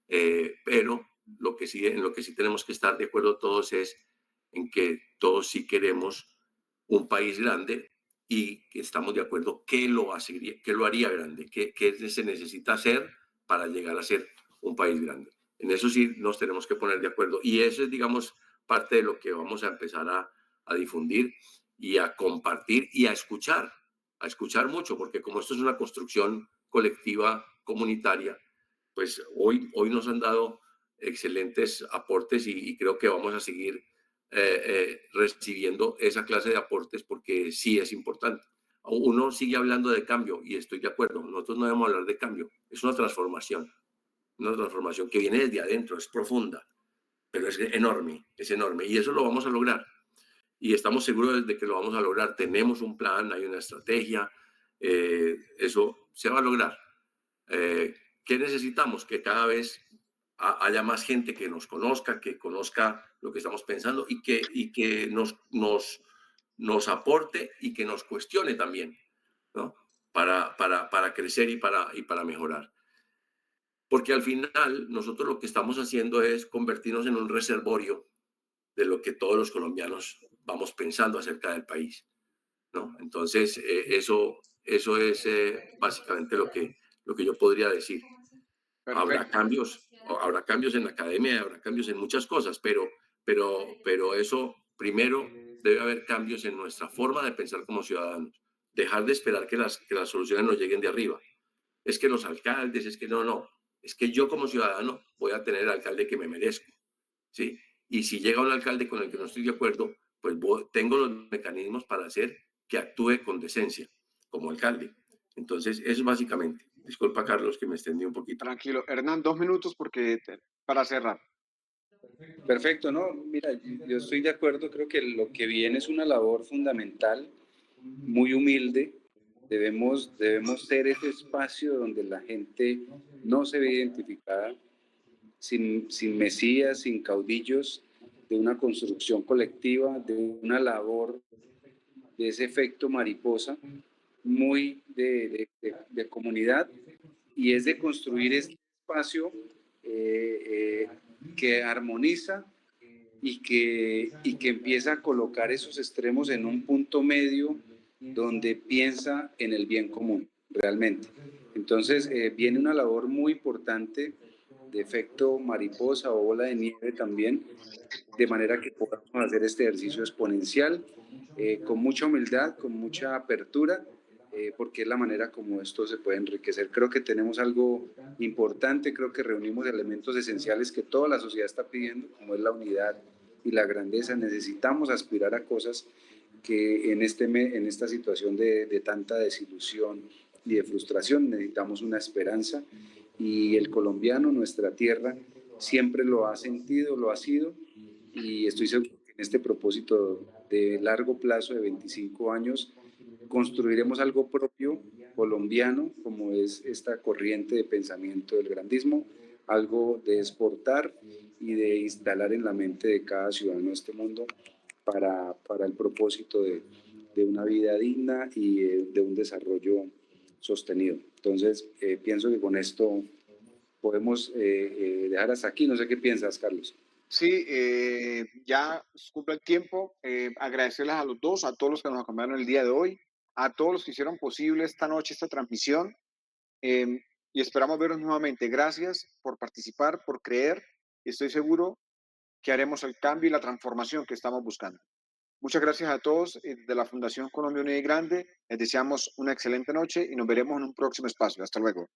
pero en lo que sí tenemos que estar de acuerdo todos es en que todos sí queremos un país grande y que estamos de acuerdo qué lo haría grande, qué se necesita hacer para llegar a ser un país grande. En eso sí nos tenemos que poner de acuerdo, y eso es, digamos, parte de lo que vamos a empezar a difundir y a compartir y a escuchar mucho, porque como esto es una construcción colectiva, comunitaria, pues hoy nos han dado excelentes aportes y creo que vamos a seguir recibiendo esa clase de aportes, porque sí es importante. Uno sigue hablando de cambio y estoy de acuerdo, nosotros no debemos hablar de cambio, es una transformación que viene desde adentro, es profunda, pero es enorme y eso lo vamos a lograr y estamos seguros de que lo vamos a lograr. Tenemos un plan, hay una estrategia, eso se va a lograr. ¿Qué necesitamos? Que cada vez haya más gente que conozca lo que estamos pensando y que nos aporte y que nos cuestione también, ¿no? Para crecer y para mejorar. Porque al final nosotros lo que estamos haciendo es convertirnos en un reservorio de lo que todos los colombianos vamos pensando acerca del país, ¿no? Entonces, eso es básicamente lo que yo podría decir. Perfecto. Habrá cambios en la academia, habrá cambios en muchas cosas, pero eso primero debe haber cambios en nuestra forma de pensar como ciudadanos. Dejar de esperar que las soluciones nos lleguen de arriba. Es que los alcaldes, es que no. Es que yo como ciudadano voy a tener el alcalde que me merezco, ¿sí? Y si llega un alcalde con el que no estoy de acuerdo, pues tengo los mecanismos para hacer que actúe con decencia como alcalde. Entonces, eso es básicamente. Disculpa, Carlos, que me extendí un poquito. Tranquilo. Hernán, 2 minutos para cerrar. Perfecto, ¿no? Mira, yo estoy de acuerdo, creo que lo que viene es una labor fundamental, muy humilde. Debemos ser ese espacio donde la gente no se ve identificada, sin mesías, sin caudillos, de una construcción colectiva, de una labor, de ese efecto mariposa, muy de comunidad, y es de construir este espacio que armoniza y que empieza a colocar esos extremos en un punto medio donde piensa en el bien común, realmente. Entonces, viene una labor muy importante de efecto mariposa o bola de nieve también, de manera que podamos hacer este ejercicio exponencial con mucha humildad, con mucha apertura, porque es la manera como esto se puede enriquecer. Creo que tenemos algo importante, creo que reunimos elementos esenciales que toda la sociedad está pidiendo, como es la unidad y la grandeza. Necesitamos aspirar a cosas que en esta situación de tanta desilusión y de frustración necesitamos una esperanza, y el colombiano, nuestra tierra, siempre lo ha sentido, lo ha sido, y estoy seguro que en este propósito de largo plazo de 25 años construiremos algo propio colombiano, como es esta corriente de pensamiento del grandismo, algo de exportar y de instalar en la mente de cada ciudadano de este mundo para el propósito de una vida digna y de un desarrollo sostenido. Entonces, pienso que con esto podemos dejar hasta aquí. No sé qué piensas, Carlos. Sí, ya cumple el tiempo. Agradecerles a los dos, a todos los que nos acompañaron el día de hoy, a todos los que hicieron posible esta noche, esta transmisión. Y esperamos verlos nuevamente. Gracias por participar, por creer. Estoy seguro que haremos el cambio y la transformación que estamos buscando. Muchas gracias a todos de la Fundación Colombia Unida y Grande. Les deseamos una excelente noche y nos veremos en un próximo espacio. Hasta luego.